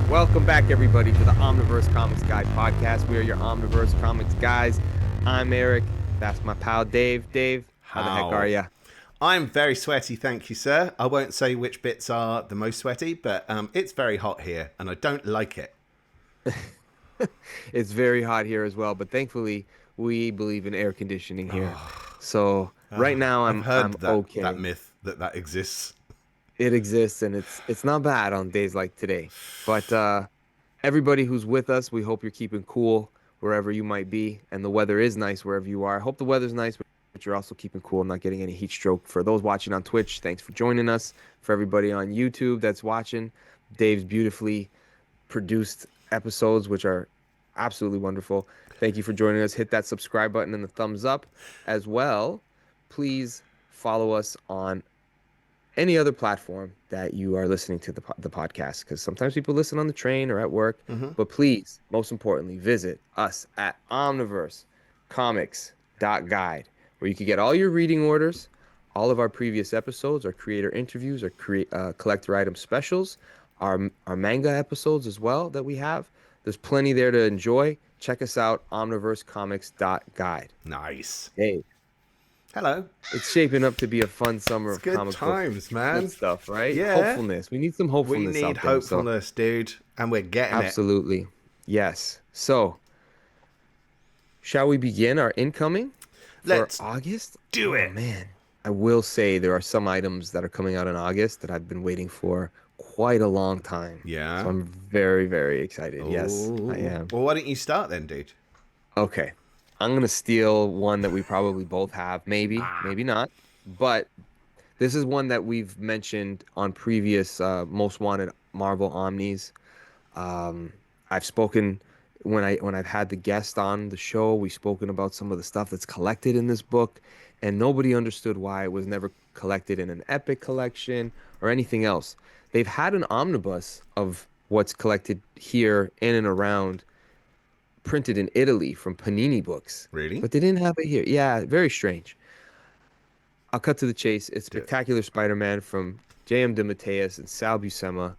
Welcome back, everybody, to the Omniverse Comics Guide podcast. We are your Omniverse Comics guys. I'm Eric. That's my pal Dave. Dave, how the heck are you? I'm very sweaty, thank you, sir. I won't say which bits are the most sweaty, but it's very hot here, and I don't like it. It's very hot here as well, but thankfully we believe in air conditioning here. So right now I've I'm heard that okay. myth that exists. It exists and it's not bad on days like today. But everybody who's with us, we hope you're keeping cool wherever you might be, and the weather is nice wherever you are. I hope the weather's nice, but you're also keeping cool and not getting any heat stroke. For those watching on Twitch, thanks for joining us. For everybody on YouTube that's watching, Dave's beautifully produced episodes, which are absolutely wonderful. Thank you for joining us. Hit that subscribe button and the thumbs up as well. Please follow us on any other platform that you are listening to the podcast, because sometimes people listen on the train or at work. But please, most importantly, visit us at omniversecomics.guide, where you can get all your reading orders, all of our previous episodes, our creator interviews, our collector item specials, our manga episodes as well that we have. There's plenty there to enjoy. Check us out, omniversecomics.guide. Nice. Hey, Hello. it's shaping up to be a fun summer It's of good comic book times, good man. stuff, right? Yeah. Hopefulness. We need some We hopefulness need out there. So hopefulness, dude, and we're getting it. absolutely. Yes. So shall we begin our incoming for Let's August? do Oh it. man. I will say there are some items that are coming out in August that I've been waiting for quite a long time. So Yeah. I'm very, very excited. Yes, I Oh. am. Well, why don't you start then, dude? Okay. I'm gonna steal one that we probably both have. Maybe, maybe not. But this is one that we've mentioned on previous Most Wanted Marvel Omnis. Um, I've spoken when I've had the guest on the show, we've spoken about some of the stuff that's collected in this book, and nobody understood why it was never collected in an Epic collection or anything else. They've had an omnibus of what's collected here in and around, printed in Italy from Panini Books, Really? but they didn't have it here. Yeah, very strange. I'll cut to the chase. It's Do it. Spectacular Spider-Man from J.M. DeMatteis and Sal Buscema,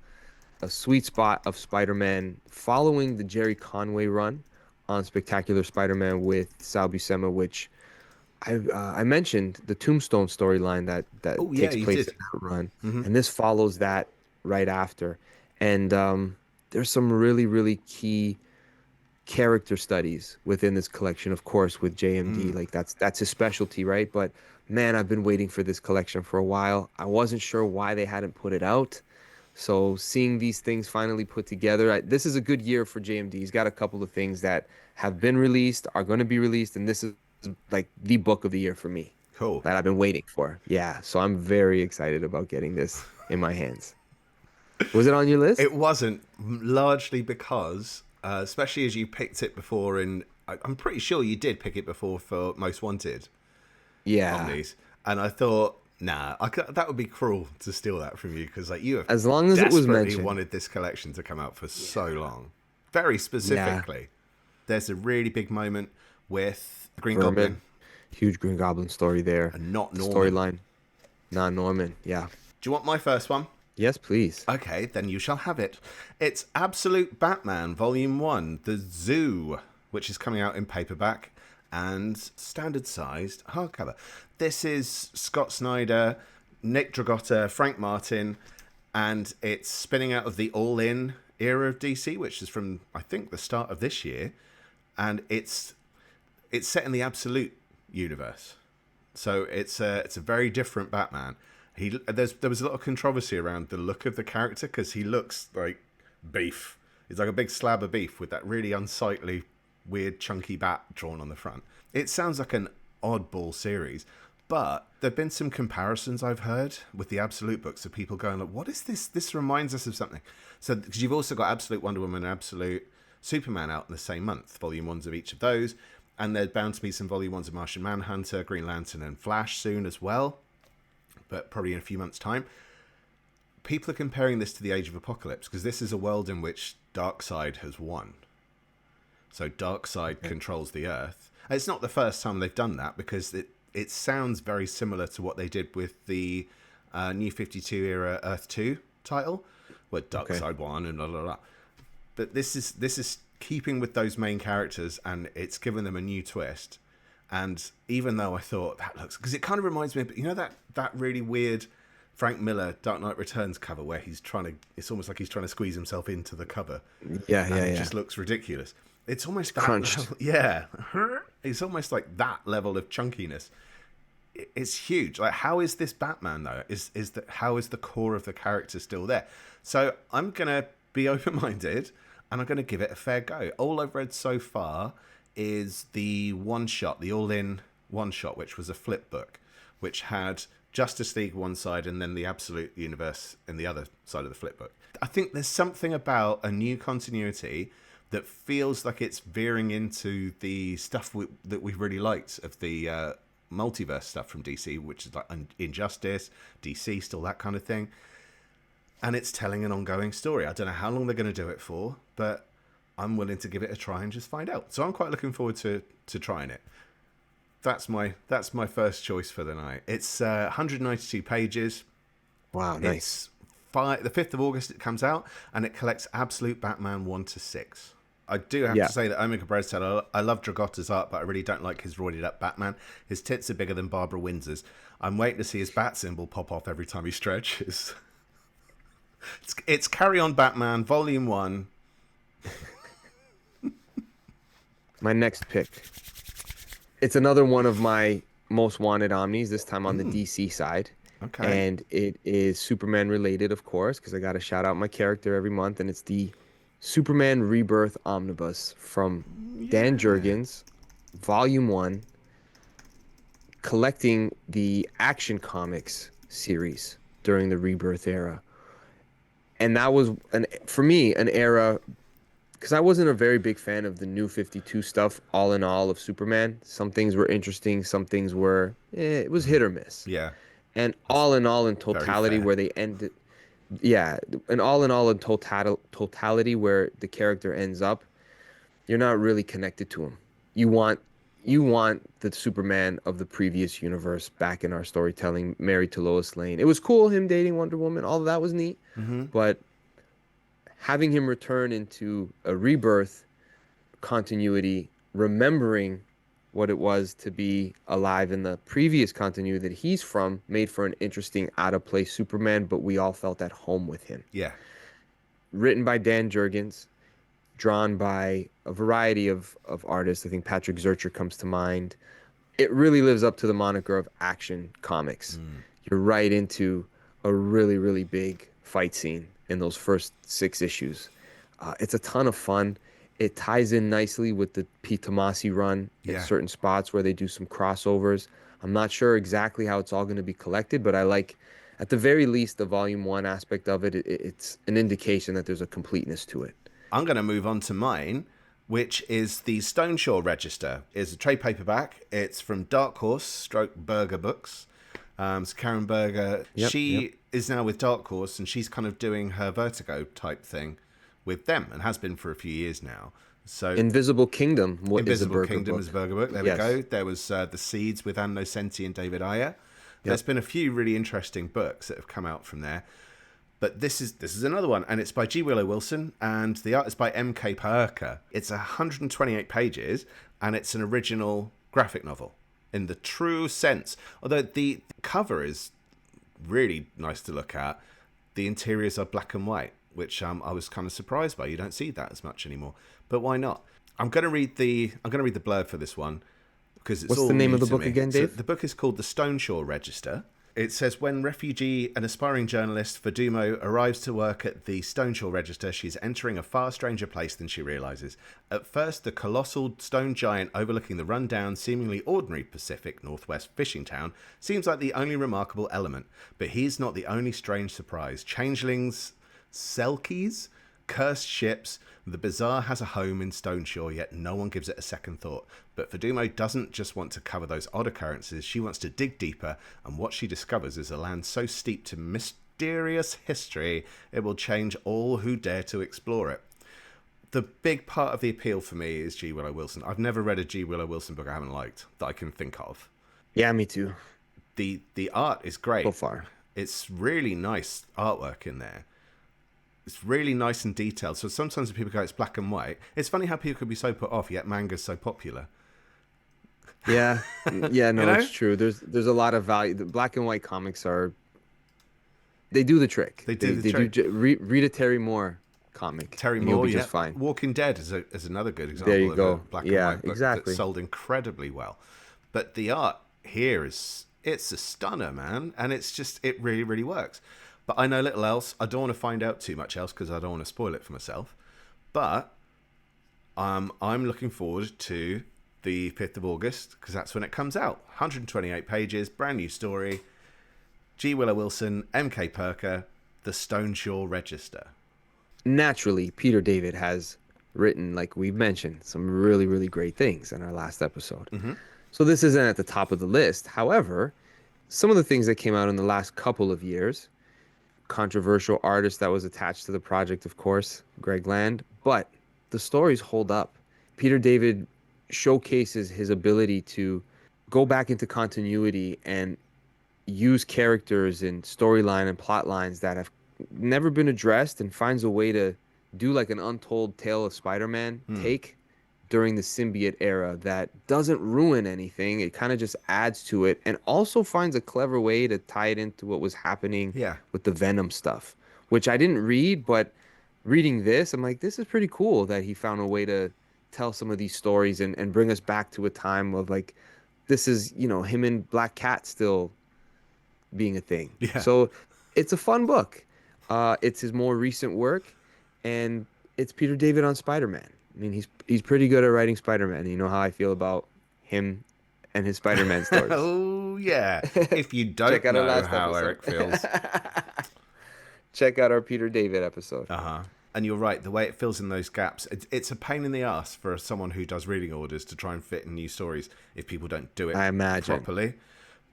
a sweet spot of Spider-Man following the Jerry Conway run on Spectacular Spider-Man with Sal Buscema, which I mentioned the Tombstone storyline that Oh, yeah, takes you place did. in that run, and this follows that right after. And there's some really, really key character studies within this collection, of course, with JMD. Like that's his specialty, right? But man, I've been waiting for this collection for a while. I wasn't sure why they hadn't put it out. So seeing these things finally put together, this is a good year for JMD. He's got a couple of things that have been released, are going to be released, and this is like the book of the year for me Cool. that I've been waiting for. Yeah, so I'm very excited about getting this in my hands. Was it on your list? It wasn't, largely because, especially as you picked it before, and I'm pretty sure you did pick it before for Most Wanted Yeah. Omnis, and I thought, nah, that would be cruel to steal that from you, because like you have As long as it was desperately mentioned. wanted this collection to come out for so long. Very Yeah. specifically, there's a really big moment with Green Vermin. Goblin Huge Green Goblin story there. and not The Norman. storyline. Not Norman. Yeah. Do you want my first one? Yes, please. Okay, then you shall have it. It's Absolute Batman Volume 1, The Zoo, which is coming out in paperback and standard-sized hardcover. This is Scott Snyder, Nick Dragotta, Frank Martin, and it's spinning out of the All-In era of DC, which is from, I think, the start of this year. And it's set in the Absolute universe. So it's a very different Batman. There was a lot of controversy around the look of the character because he looks like beef. He's like a big slab of beef with that really unsightly, weird, chunky bat drawn on the front. It sounds like an oddball series, but there've been some comparisons I've heard with the Absolute books of people going like, "What is this? This reminds us of something." So because you've also got Absolute Wonder Woman and Absolute Superman out in the same month, volume 1s of each of those, and there's bound to be some volume 1s of Martian Manhunter, Green Lantern, and Flash soon as well, but probably in a few months' time. People are comparing this to the Age of Apocalypse because this is a world in which Darkseid has won. So Darkseid controls the Earth. And it's not the first time they've done that because it sounds very similar to what they did with the New 52 era Earth 2 title, where Darkseid won and blah, blah, blah. But this is keeping with those main characters, and it's given them a new twist. And even though I thought that looks, because it kind of reminds me of, that really weird Frank Miller Dark Knight Returns cover where he's trying to, it's almost like he's trying to squeeze himself into the cover, Yeah, and yeah, it yeah. just looks ridiculous. It's almost that Crunched. level, yeah. It's almost like that level of chunkiness. It's huge. Like, how is this Batman though? How is the core of the character still there? So I'm gonna be open-minded, and I'm gonna give it a fair go. All I've read so far is the one shot, the all-in one shot, which was a flip book, which had Justice League one side and then the Absolute Universe in the other side of the flip book. I think there's something about a new continuity that feels like it's veering into the stuff that we really liked of the multiverse stuff from DC, which is like Injustice, DC, still that kind of thing. And it's telling an ongoing story. I don't know how long they're going to do it for, but I'm willing to give it a try and just find out. So I'm quite looking forward to trying it. That's my first choice for the night. It's 192 pages. Wow, nice. It's the 5th of August it comes out, and it collects Absolute Batman 1 to 6. I do have to say that Omega Perez said, I love Dragotta's art, but I really don't like his roided up Batman. His tits are bigger than Barbara Windsor's. I'm waiting to see his bat symbol pop off every time he stretches. It's Carry On Batman, Volume 1. My next pick. It's another one of my most wanted Omnis, this time on the DC side. Okay. And it is Superman related, of course, because I got to shout out my character every month. And it's the Superman Rebirth Omnibus from Dan Jurgens, Volume 1, collecting the Action Comics series during the Rebirth era. And that was, for me, an era, because I wasn't a very big fan of the New 52 stuff, all in all, of Superman. Some things were interesting, some things were, it was hit or miss. Yeah. And all in all, in totality, fair. where they ended, yeah, and all in all, in totality, where the character ends up, you're not really connected to him. You want the Superman of the previous universe back in our storytelling, married to Lois Lane. It was cool him dating Wonder Woman. All of that was neat, but having him return into a rebirth continuity, remembering what it was to be alive in the previous continuity that he's from, made for an interesting out of place Superman, but we all felt at home with him. Yeah. Written by Dan Jurgens, drawn by a variety of artists. I think Patrick Zurcher comes to mind. It really lives up to the moniker of Action Comics. You're right into a really, really big fight scene in those first 6 issues. It's a ton of fun. It ties in nicely with the Pete Tomasi run in certain spots where they do some crossovers. I'm not sure exactly how it's all going to be collected, but I like, at the very least, the Volume 1 aspect of it. It's an indication that there's a completeness to it. I'm going to move on to mine, which is the Stoneshore Register. It's a trade paperback. It's from Dark Horse stroke Berger Books. So Karen Berger, she is now with Dark Horse, and she's kind of doing her Vertigo type thing with them, and has been for a few years now. So Invisible Kingdom. Invisible Kingdom is a Berger book. There we Yes. go. There was The Seeds with Ann Nocenti and David Ayer. There's been a few really interesting books that have come out from there. But this is another one, and it's by G. Willow Wilson, and the art is by M.K. Parker. It's 128 pages, and it's an original graphic novel in the true sense. Although the cover is really nice to look at, the interiors are black and white, which I was kind of surprised by. You don't see that as much anymore, but why not? I'm going to read the blurb for this one because it's What's all the name new of the to book me. again, So Dave? the book is called The Stoneshore Register. It says, when refugee and aspiring journalist Fadumo arrives to work at the Stoneshore Register, she's entering a far stranger place than she realizes. At first, the colossal stone giant overlooking the run-down, seemingly ordinary Pacific Northwest fishing town seems like the only remarkable element. But he's not the only strange surprise. Changelings, Selkies, cursed ships. The bizarre has a home in Stoneshore, yet no one gives it a second thought. But Fadumo doesn't just want to cover those odd occurrences, she wants to dig deeper, and what she discovers is a land so steeped to mysterious history, it will change all who dare to explore it. The big part of the appeal for me is G. Willow Wilson. I've never read a G. Willow Wilson book I haven't liked that I can think of. Yeah, me too. The art is great. So far. It's really nice artwork in there. It's really nice and detailed. So sometimes when people go, it's black and white. It's funny how people could be so put off, yet manga's so popular. Yeah, yeah, You no, know? it's true. There's a lot of value. The black and white comics are they do the trick. They do They the they do trick. read a Terry Moore comic Terry and you'll Moore, be yeah. just fine. Walking Dead is another good There example you of a go. black and Yeah, white book that exactly. sold incredibly well. But the art here it's a stunner, man. And it really, really works. But I know little else. I don't want to find out too much else because I don't want to spoil it for myself. But I'm looking forward to the 5th of August because that's when it comes out. 128 pages, brand new story. G. Willow Wilson, M.K. Perker, The Stoneshore Register. Naturally, Peter David has written, like we mentioned, some really, really great things in our last episode. Mm-hmm. So this isn't at the top of the list. However, some of the things that came out in the last couple of years, controversial artist that was attached to the project, of course, Greg Land, but the stories hold up. Peter David showcases his ability to go back into continuity and use characters and storyline and plot lines that have never been addressed and finds a way to do like an untold tale of Spider-Man Hmm. take during the symbiote era that doesn't ruin anything. It kind of just adds to it and also finds a clever way to tie it into what was happening Yeah. with the Venom stuff, which I didn't read, but reading this, I'm like, this is pretty cool that he found a way to tell some of these stories and bring us back to a time of like, this is, him and Black Cat still being a thing. Yeah. So it's a fun book. It's his more recent work, and it's Peter David on Spider-Man. I mean, he's pretty good at writing Spider-Man. You know how I feel about him and his Spider-Man stories. Oh, yeah. If you Check don't out our know last how episode. Eric feels. Check out our Peter David episode. Uh-huh. And you're right, the way it fills in those gaps, it's a pain in the ass for someone who does reading orders to try and fit in new stories if people don't do it I imagine. properly.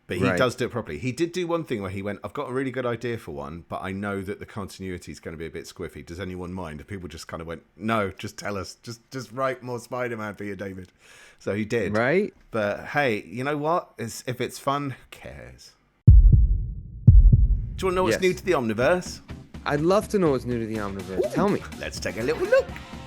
But he Right. does do it properly. He did do one thing where he went, I've got a really good idea for one, but I know that the continuity is going to be a bit squiffy. Does anyone mind? And people just kind of went, no, just tell us. Just write more Spider-Man for you, David. So he did. Right? But hey, you know what? If it's fun, who cares? Do you want to know what's Yes. new to the Omniverse? I'd love to know what's new to the Omniverse. Tell me. Let's take a little look.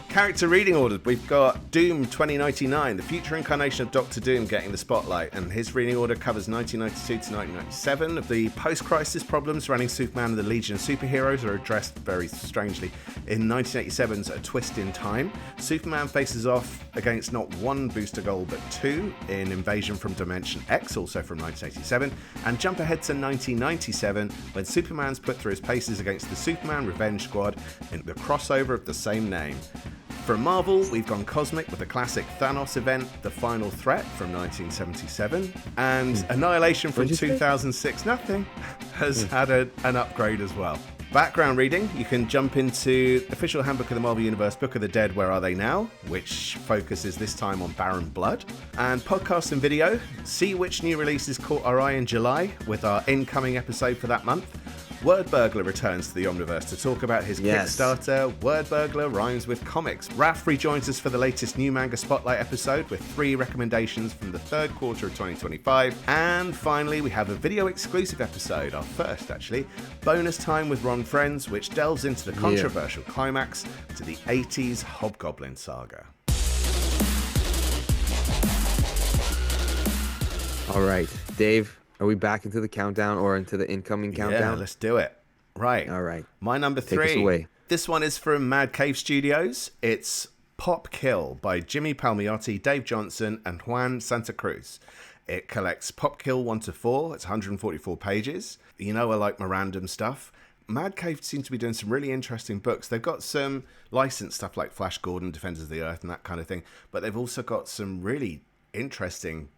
Character reading orders. We've got Doom 2099, the future incarnation of Doctor Doom, getting the spotlight, and his reading order covers 1992 to 1997. Of the post-crisis problems surrounding Superman and the Legion of Superheroes are addressed very strangely in 1987's A Twist in Time. Superman faces off against not one booster goal but two in Invasion from Dimension X, also from 1987, and jump ahead to 1997 when Superman's put through his paces against the Superman Revenge Squad in the crossover of the same name. From Marvel, we've gone cosmic with the classic Thanos event, The Final Threat from 1977, and Annihilation from What'd you say? 2006, nothing, has had an upgrade as well. Background reading, you can jump into Official Handbook of the Marvel Universe, Book of the Dead, Where Are They Now?, which focuses this time on Baron Blood. And podcast and video, see which new releases caught our eye in July with our incoming episode for that month. Word Burglar returns to the Omniverse to talk about his Yes. Kickstarter, Word Burglar Rhymes with Comics. Raph rejoins us for the latest new manga spotlight episode with 3 recommendations from the third quarter of 2025. And finally, we have a video exclusive episode, our first actually, Bonus Time with Ron Friends, which delves into the controversial climax to the 80s Hobgoblin saga. All right, Dave, are we back into the countdown or into the incoming Yeah, countdown? let's do it. Right. All right. My number Take us 3. away. This one is from Mad Cave Studios. It's Pop Kill by Jimmy Palmiotti, Dave Johnson, and Juan Santa Cruz. It collects Pop Kill 1 to 4. It's 144 pages. You know I like my random stuff. Mad Cave seems to be doing some really interesting books. They've got some licensed stuff like Flash Gordon, Defenders of the Earth, and that kind of thing. But they've also got some really interesting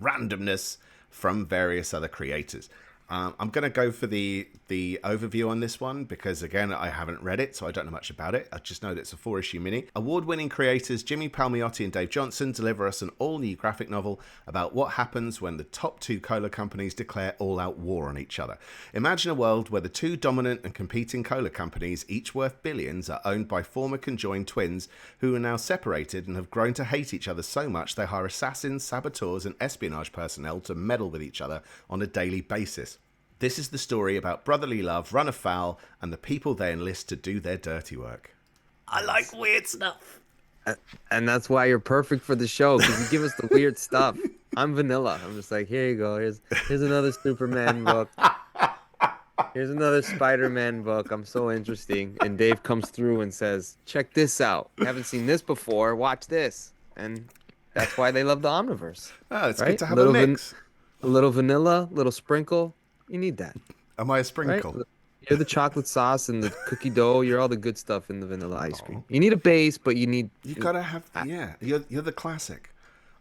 randomness from various other creators. I'm going to go for the overview on this one because, again, I haven't read it, so I don't know much about it. I just know that it's a 4-issue mini. Award-winning creators Jimmy Palmiotti and Dave Johnson deliver us an all-new graphic novel about what happens when the top 2 cola companies declare all-out war on each other. Imagine a world where the 2 dominant and competing cola companies, each worth billions, are owned by former conjoined twins who are now separated and have grown to hate each other so much they hire assassins, saboteurs, and espionage personnel to meddle with each other on a daily basis. This is the story about brotherly love run afoul and the people they enlist to do their dirty work. I like Nice. weird stuff. A- And that's why you're perfect for the show because you give us the weird stuff. I'm vanilla. I'm just like, here you go. Here's another Superman book. Here's another Spider-Man book. I'm so interesting. And Dave comes through and says, check this out. Haven't seen this before. Watch this. And that's why they love the Omniverse, Oh, it's good right? to have a mix. A little vanilla, little sprinkle. You need that, Am I a right? sprinkle? You're the chocolate sauce and the cookie dough. You're all the good stuff in the vanilla ice cream. You need a base, but you need. You gotta have, I- yeah. You're the classic.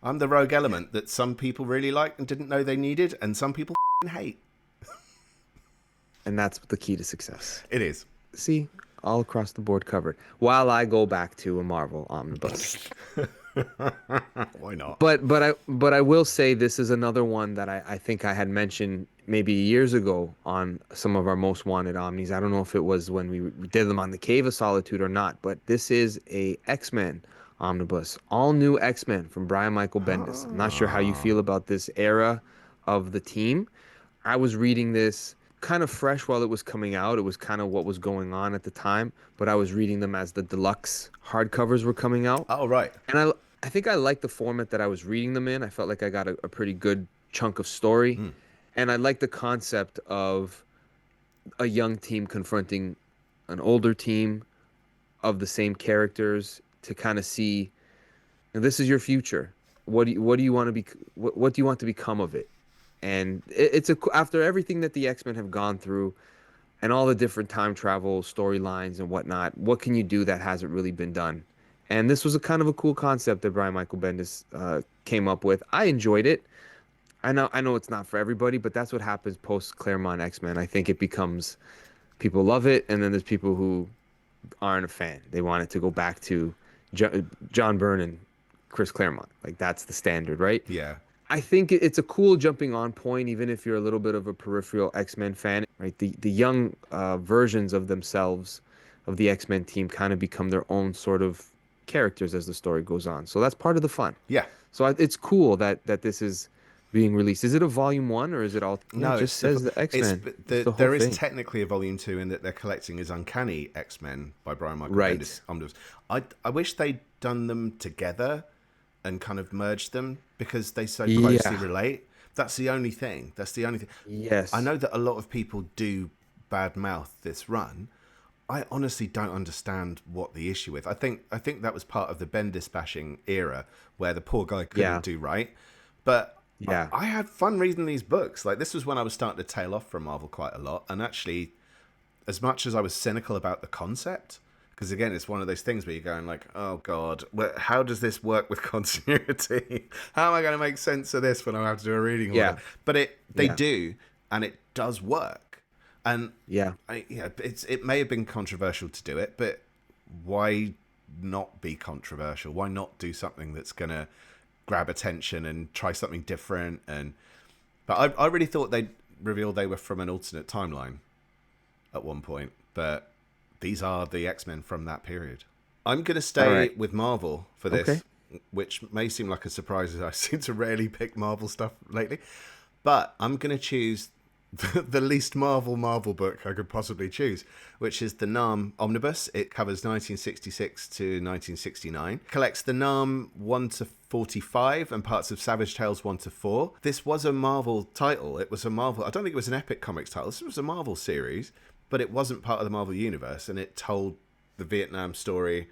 I'm the rogue element that some people really like and didn't know they needed, and some people hate. And that's the key to success. It is. See, all across the board covered. While I go back to a Marvel omnibus. Why not? But I will say this is another one that I think I had mentioned maybe years ago on some of our most wanted omnis. I don't know if it was when we did them on the Cave of Solitude or not, but this is a X-Men omnibus, all new X-Men from Brian Michael Bendis. I'm not sure how you feel about this era of the team. I was reading this kind of fresh while it was coming out. It was kind of what was going on at the time, but I was reading them as the deluxe hardcovers were coming out. Oh, right. And I think I liked the format that I was reading them in. I felt like I got a pretty good chunk of story. And I liked the concept of a young team confronting an older team of the same characters to kind of see, this is your future. What do you want to be? What do you want to become of it? And it's after everything that the X-Men have gone through and all the different time travel storylines and whatnot, what can you do that hasn't really been done? And this was a kind of a cool concept that Brian Michael Bendis came up with. I enjoyed it. I know it's not for everybody, but that's what happens post Claremont X-Men. I think it becomes people love it, and then there's people who aren't a fan. They want it to go back to John Byrne and Chris Claremont. Like that's the standard, right? Yeah. I think it's a cool jumping on point, even if you're a little bit of a peripheral X-Men fan, right? The young versions of themselves, of the X-Men team, kind of become their own sort of characters as the story goes on. So that's part of the fun. Yeah. So it's cool that this is being released. Is it a volume one or is it all? No, it just says the X-Men. It's the whole there is thing. technically a volume 2 in that they're collecting is Uncanny X-Men by Brian Michael Right. Bendis omnibus. I wish they'd done them together and kind of merged them because they so closely Yeah. relate. That's the only thing. That's the only thing. Yes. I know that a lot of people do badmouth this run. I honestly don't understand what the issue with. I think that was part of the Bendis bashing era where the poor guy couldn't Yeah. do right. But Yeah. I had fun reading these books. Like this was when I was starting to tail off from Marvel quite a lot. And actually, as much as I was cynical about the concept, because again, it's one of those things where you're going like, oh God, how does this work with continuity? How am I going to make sense of this when I have to do a reading order? Yeah. But they Yeah. do, and it does work. And Yeah. it may have been controversial to do it, but why not be controversial? Why not do something that's going to grab attention and try something different? But I really thought they'd revealed they were from an alternate timeline at one point, but these are the X-Men from that period. I'm going to stay right. with Marvel for this, Okay. which may seem like a surprise as I seem to rarely pick Marvel stuff lately, but I'm going to choose the least Marvel book I could possibly choose, which is the Nam Omnibus. It covers 1966 to 1969. Collects the Nam 1 to 45 and parts of Savage Tales 1 to 4. This was a Marvel title. It was a Marvel... I don't think it was an Epic Comics title. This was a Marvel series, but it wasn't part of the Marvel Universe, and it told the Vietnam story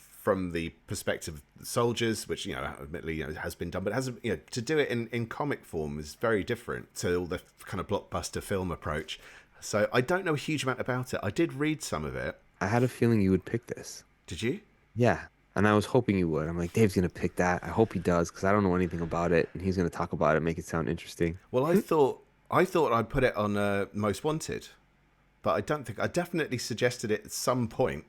from the perspective of the soldiers, which, admittedly, has been done, but hasn't, to do it in comic form is very different to all the kind of blockbuster film approach. So I don't know a huge amount about it. I did read some of it. I had a feeling you would pick this. Did you? Yeah. And I was hoping you would. I'm like, Dave's going to pick that. I hope he does because I don't know anything about it. And he's going to talk about it, make it sound interesting. Well, I thought I'd put it on Most Wanted, but I definitely suggested it at some point,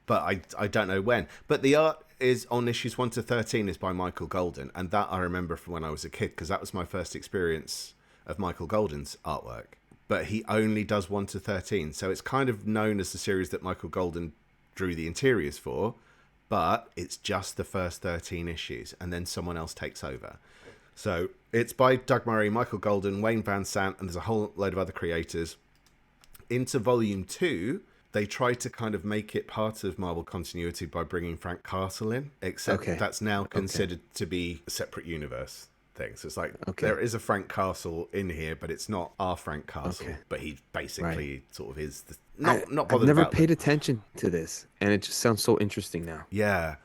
but I don't know when. But the art is on issues 1 to 13 is by Michael Golden, and that I remember from when I was a kid because that was my first experience of Michael Golden's artwork. But he only does 1 to 13, so it's kind of known as the series that Michael Golden drew the interiors for, but it's just the first 13 issues, and then someone else takes over. So it's by Doug Murray, Michael Golden, Wayne Van Sant, and there's a whole load of other creators. Into volume 2, they try to kind of make it part of Marvel continuity by bringing Frank Castle in, except Okay. that's now Okay. considered to be a separate universe thing. So it's like Okay. there is a Frank Castle in here, but it's not our Frank Castle. Okay. But he Right. basically sort of is I not I've bothered never about the. paid attention to this, and it just sounds so interesting now. Yeah.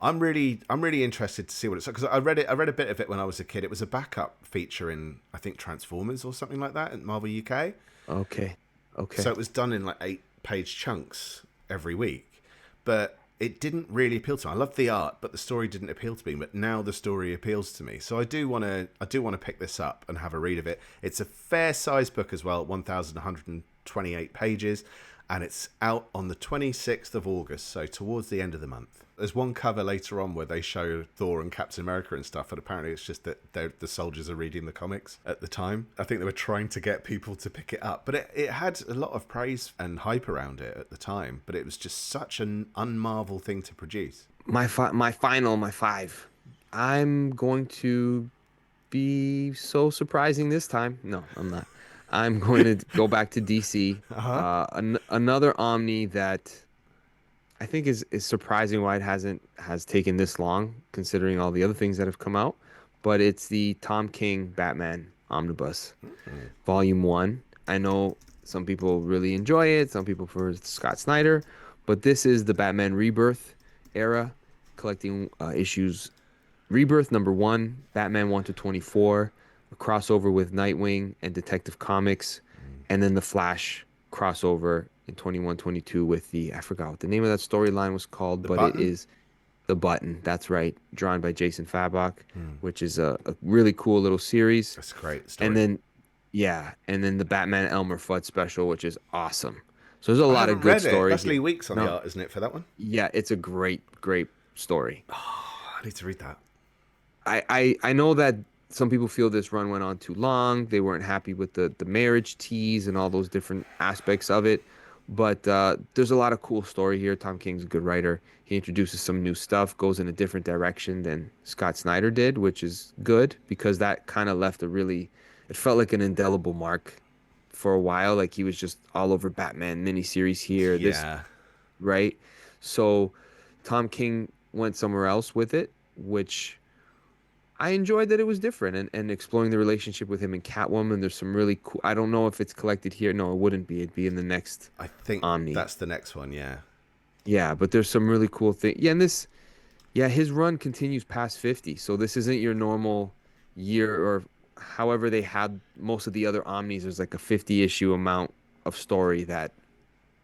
I'm really interested to see what it's because I read a bit of it when I was a kid. It was a backup feature in I think Transformers or something like that at Marvel UK. Okay. So Okay. it was done in like 8-page chunks every week, but it didn't really appeal to me. I loved the art, but the story didn't appeal to me. But now the story appeals to me, so I do want to pick this up and have a read of it. It's a fair size book as well, 1,128 pages, and it's out on the 26th of August, so towards the end of the month. There's one cover later on where they show Thor and Captain America and stuff, and apparently it's just that the soldiers are reading the comics at the time. I think they were trying to get people to pick it up, but it had a lot of praise and hype around it at the time, but it was just such an un-Marvel thing to produce. My five. I'm going to be so surprising this time. No, I'm not. I'm going to go back to DC. Uh-huh. Another Omni that I think is surprising why it has taken this long, considering all the other things that have come out. But it's the Tom King Batman Omnibus, Volume One. I know some people really enjoy it, some people for Scott Snyder, but this is the Batman Rebirth era, collecting issues. Rebirth number one, Batman 1 to 24, a crossover with Nightwing and Detective Comics, and then the Flash crossover in 21 22 with I forgot what the name of that storyline was called, The but it Button? is The Button. That's right, drawn by Jason Fabok, which is a really cool little series. That's a great And story. then, yeah, and then the Batman Elmer Fudd special, which is awesome. So there's a I lot of haven't good read it. stories That's Lee here. Weeks on the No, art, isn't it, for that one? yeah, it's a great story. I need to read that. I know that some people feel this run went on too long. They weren't happy with the marriage tease and all those different aspects of it. But there's a lot of cool story here. Tom King's a good writer. He introduces some new stuff, goes in a different direction than Scott Snyder did, which is good because that kind of left it felt like an indelible mark for a while. Like he was just all over Batman miniseries here, this, Yeah. right? So Tom King went somewhere else with it, which I enjoyed that it was different and exploring the relationship with him and Catwoman. There's some really cool. I don't know if it's collected here. No, it wouldn't be. It'd be in the next I think Omni. that's the next one, yeah. Yeah, but there's some really cool thing. Yeah, yeah, his run continues past 50. So this isn't your normal year or however they had most of the other Omnis. There's like a 50 issue amount of story that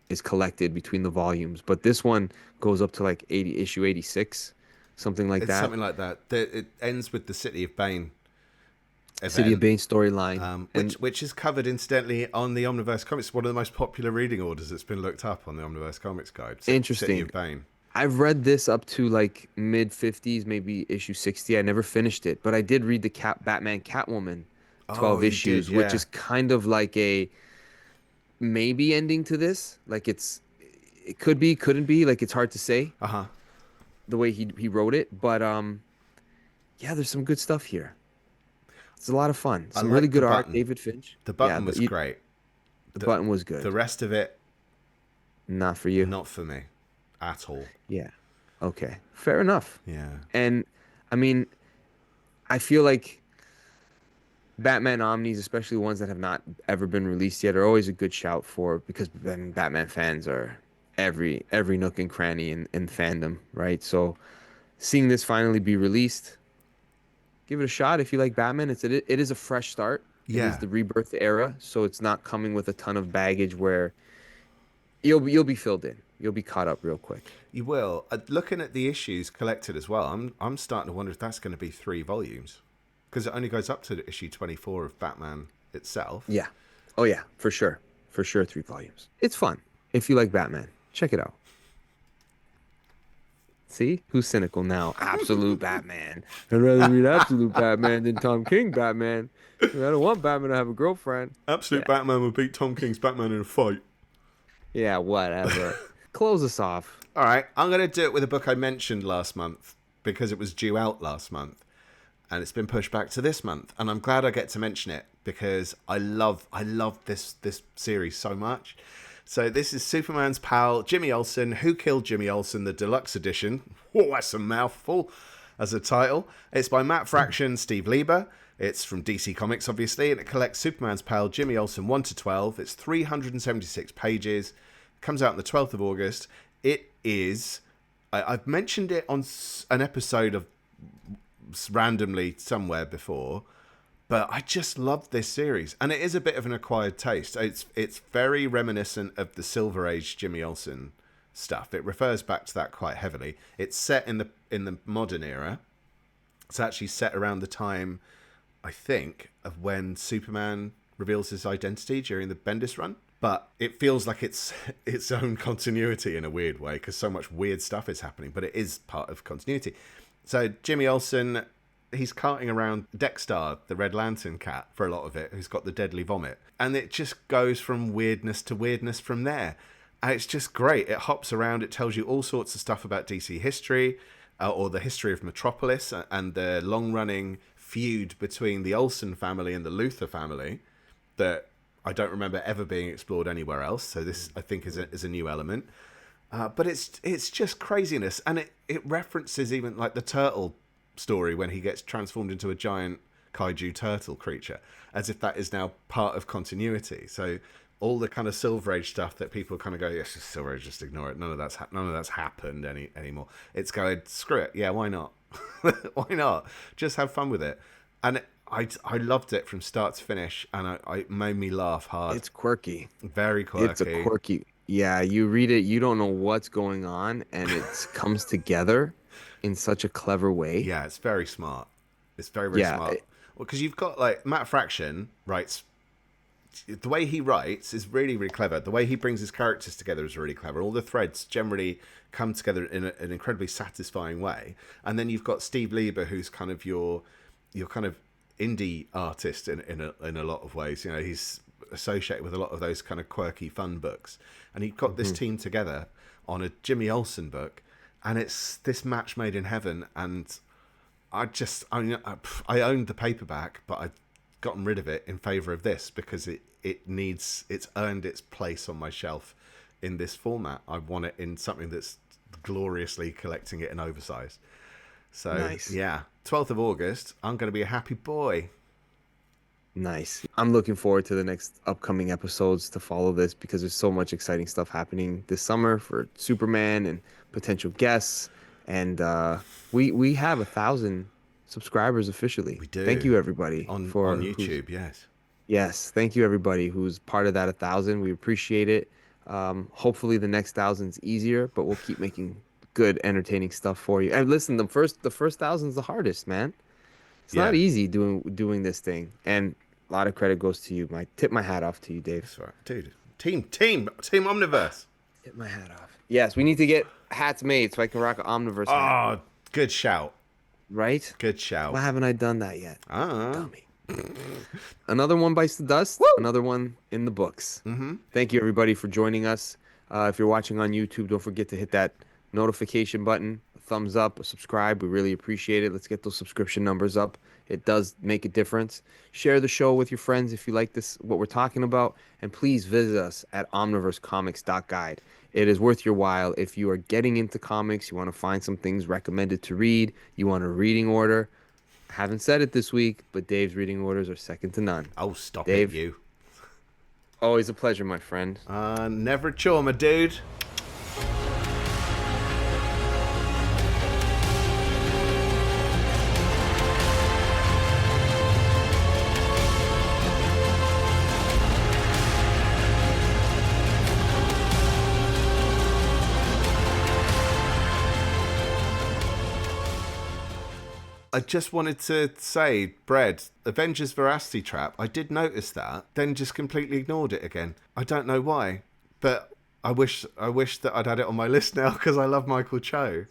is collected between the volumes. But this one goes up to like 80 issue 86, something like It's that. something like that. It ends with the City of Bane City of event, Bane storyline. And which is covered incidentally on the Omniverse Comics. One of the most popular reading orders that's been looked up on the Omniverse Comics Guide. City interesting. of Bane. I've read this up to like mid 50s, maybe issue 60. I never finished it, but I did read the Batman Catwoman Oh, 12 you did, issues, which yeah. is kind of like a maybe ending to this. Like it could be, couldn't be, like it's hard to say Uh huh. the way he wrote it, but yeah, there's some good stuff here. It's a lot of fun. I Some really like the good art, button. David Finch. The Yeah, button was great. the The button was the good. rest of it, Not for you. not for me at all. Yeah. Okay. Fair enough. Yeah. And I mean, I feel like Batman Omnis, especially ones that have not ever been released yet, are always a good shout for because Batman fans are every nook and cranny in fandom, right? So seeing this finally be released, give it a shot if you like Batman. It is a fresh start. It is Yeah. the rebirth era, so it's not coming with a ton of baggage where you'll be filled in. You'll be caught up real quick. You will. Looking at the issues collected as well, I'm starting to wonder if that's going to be 3 volumes because it only goes up to issue 24 of Batman itself. Yeah. Oh yeah, for sure. For sure 3 volumes. It's fun. If you like Batman, check it out. See? Who's cynical now? Absolute Batman. I'd rather read Absolute Batman than Tom King Batman. I don't want Batman to have a girlfriend. Absolute Yeah. Batman would beat Tom King's Batman in a fight. Yeah, whatever. Close us off. All right, I'm going to do it with a book I mentioned last month because it was due out last month. and it's been pushed back to this month. And I'm glad I get to mention it because I love this series so much. So this is Superman's pal Jimmy Olsen, Who Killed Jimmy Olsen, the deluxe edition. Oh, that's a mouthful as a title. It's by Matt Fraction, Steve Lieber. It's from DC Comics, obviously, and it collects Superman's pal Jimmy Olsen 1 to 12. It's 376 pages. It comes out on the 12th of August. It is... I've mentioned it on an episode of randomly somewhere before, but I just love this series, and it is a bit of an acquired taste. It's very reminiscent of the Silver Age Jimmy Olsen stuff. It refers back to that quite heavily. It's set in the modern era. It's actually set around the time, I think, of when Superman reveals his identity during the Bendis run. But it feels like it's its own continuity in a weird way because so much weird stuff is happening, but it is part of continuity. So Jimmy Olsen, he's carting around Dexter, the Red Lantern cat, for a lot of it, who's got the deadly vomit. And it just goes from weirdness to weirdness from there. And it's just great. It hops around. It tells you all sorts of stuff about DC history, or the history of Metropolis, and the long-running feud between the Olsen family and the Luthor family that I don't remember ever being explored anywhere else. So this, I think, is a new element. But it's just craziness. And it references even like the turtle story when he gets transformed into a giant kaiju turtle creature, as if that is now part of continuity. So all the kind of Silver Age stuff that people kind of go, yes, it's Silver Age, just ignore it. None of that's happened anymore. It's going, screw it. Yeah, why not? Why not? Just have fun with it. And I loved it from start to finish, and it made me laugh hard. It's quirky. Very quirky. It's a quirky. Yeah, you read it, you don't know what's going on, and it comes together in such a clever way. Yeah, it's very smart. It's very, very smart. Well, because you've got, like, Matt Fraction writes... The way he writes is really, really clever. The way he brings his characters together is really clever. All the threads generally come together in an incredibly satisfying way. And then you've got Steve Lieber, who's kind of your kind of indie artist in a lot of ways. You know, he's associated with a lot of those kind of quirky fun books, and he got this team together on a Jimmy Olsen book, and it's this match made in heaven. And I owned the paperback, but I've gotten rid of it in favor of this because it's earned its place on my shelf in this format. I want it in something that's gloriously collecting it in oversized. So nice. Yeah, 12th of August, I'm going to be a happy boy. Nice. I'm looking forward to the next upcoming episodes to follow this because there's so much exciting stuff happening this summer for Superman and potential guests. And we have 1,000 subscribers officially. We do. Thank you, everybody. On YouTube, yes. Yes, thank you, everybody who's part of that 1,000. We appreciate it. Hopefully the next 1,000's easier, but we'll keep making good, entertaining stuff for you. And listen, the first 1,000's the hardest, man. It's not easy doing this thing. And a lot of credit goes to you. Tip my hat off to you, Dave. That's right. Dude. Team Omniverse. Tip my hat off. Yes, we need to get hats made so I can rock an Omniverse hat. Oh, good shout. Right? Good shout. Why haven't I done that yet? Dummy. Another one bites the dust. Woo! Another one in the books. Mm-hmm. Thank you, everybody, for joining us. If you're watching on YouTube, don't forget to hit that notification button, a thumbs up, a subscribe. We really appreciate it. Let's get those subscription numbers up. It does make a difference. Share the show with your friends if you like what we're talking about. And please visit us at omniversecomics.guide. It is worth your while. If you are getting into comics, you want to find some things recommended to read, you want a reading order. I haven't said it this week, but Dave's reading orders are second to none. Oh, stop Dave, it, you. Always a pleasure, my friend. Never a chore, my dude. I just wanted to say, Bread, Avengers Veracity Trap, I did notice that, then just completely ignored it again. I don't know why, but I wish that I'd had it on my list now because I love Michael Cho.